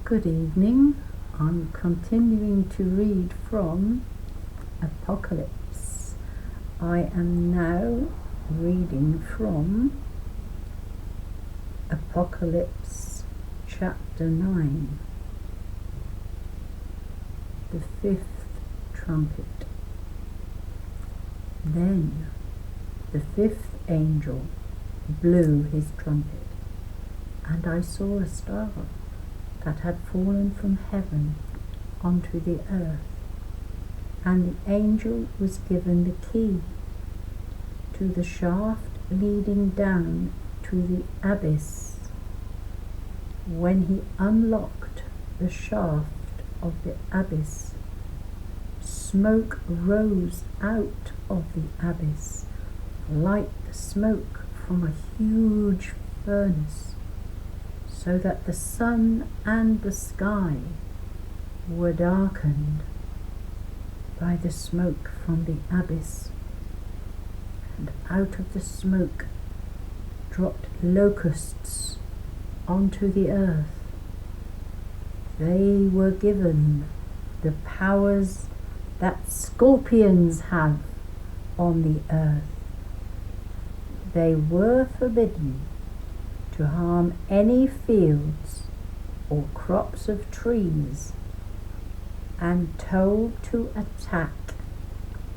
Good evening. I'm continuing to read from Apocalypse. I am now reading from Apocalypse chapter 9, the 5th trumpet. Then the 5th angel blew his trumpet, and I saw a star that had fallen from heaven onto the earth, and the angel was given the key to the shaft leading down to the abyss. When he unlocked the shaft of the abyss, smoke rose out of the abyss like the smoke from a huge furnace, so that the sun and the sky were darkened by the smoke from the abyss. And out of the smoke dropped locusts onto the earth. They were given the powers that scorpions have on the earth. They were forbidden to harm any fields or crops of trees, and told to attack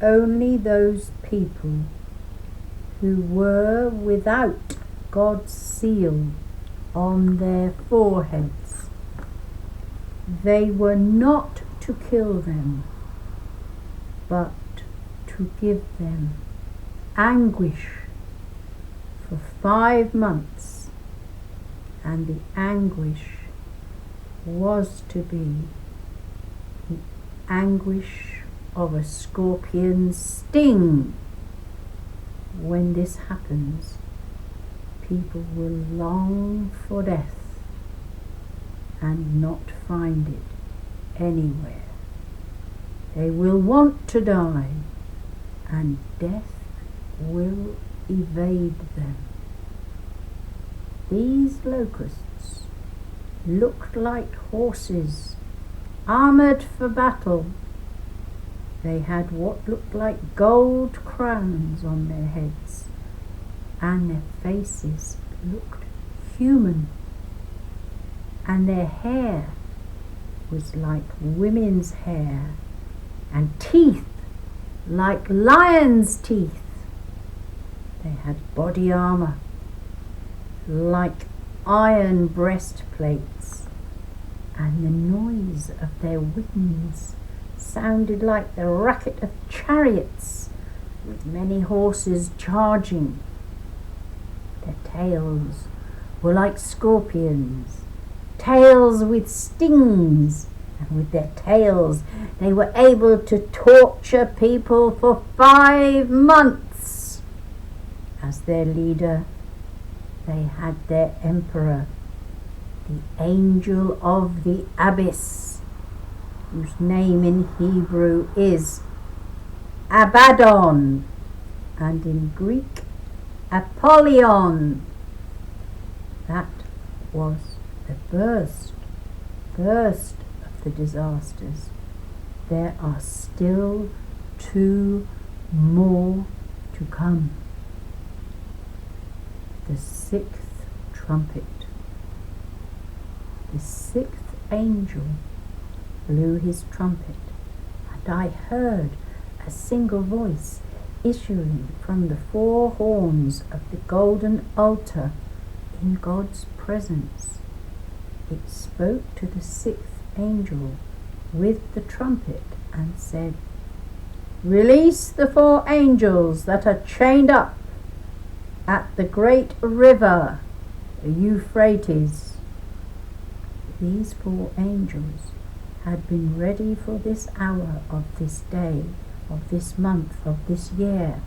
only those people who were without God's seal on their foreheads. They were not to kill them, but to give them anguish for 5 months, and the anguish was to be the anguish of a scorpion's sting. When this happens, people will long for death and not find it anywhere. They will want to die, and death will evade them. These locusts looked like horses armoured for battle. They had what looked like gold crowns on their heads, and their faces looked human, and their hair was like women's hair, and teeth like lions' teeth. They had body armour like iron breastplates, and the noise of their wings sounded like the racket of chariots with many horses charging. Their tails were like scorpions, tails with stings, and with their tails they were able to torture people for 5 months. As their leader, they had their emperor, the angel of the abyss, whose name in Hebrew is Abaddon, and in Greek Apollyon. That was the first of the disasters. There are still 2 more to come. The 6th trumpet. The 6th angel blew his trumpet, and I heard a single voice issuing from the 4 horns of the golden altar in God's presence. It spoke to the 6th angel with the trumpet and said, "Release the 4 angels that are chained up at the great river, the Euphrates." These 4 angels had been ready for this hour of this day, of this month, of this year,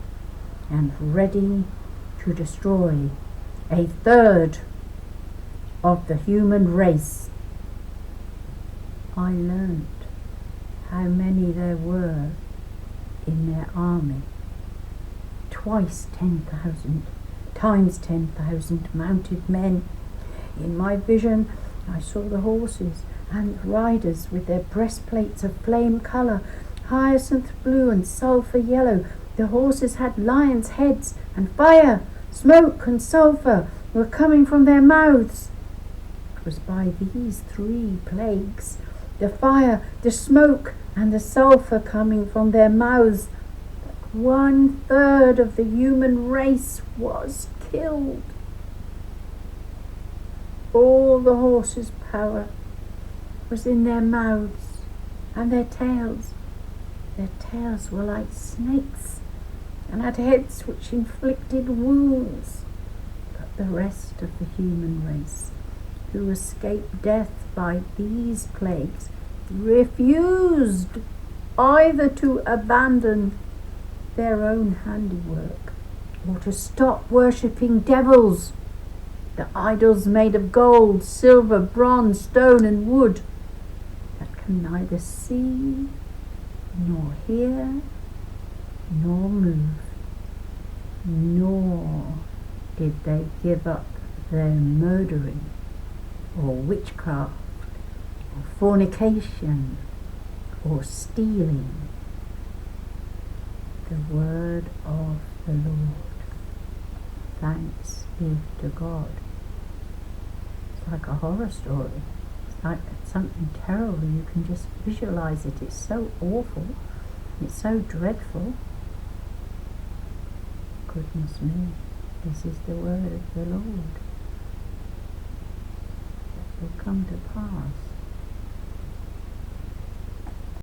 and ready to destroy 1/3 of the human race. I learnt how many there were in their army. Twice 10,000, times 10,000 mounted men. In my vision I saw the horses and riders with their breastplates of flame colour, hyacinth blue and sulphur yellow. The horses had lions' heads, and fire, smoke and sulphur were coming from their mouths. It was by these 3 plagues, the fire, the smoke and the sulphur coming from their mouths, that 1/3 of the human race was killed. All the horses' power was in their mouths and their tails. Their tails were like snakes and had heads which inflicted wounds. But the rest of the human race, who escaped death by these plagues, refused either to abandon their own handiwork or to stop worshipping devils, the idols made of gold, silver, bronze, stone and wood, that can neither see nor hear nor move. Nor did they give up their murdering or witchcraft or fornication or stealing. The word of the Lord. Thanks be to God. It's like a horror story. It's like something terrible. You can just visualize it. It's so awful. It's so dreadful. Goodness me, this is the word of the Lord that will come to pass.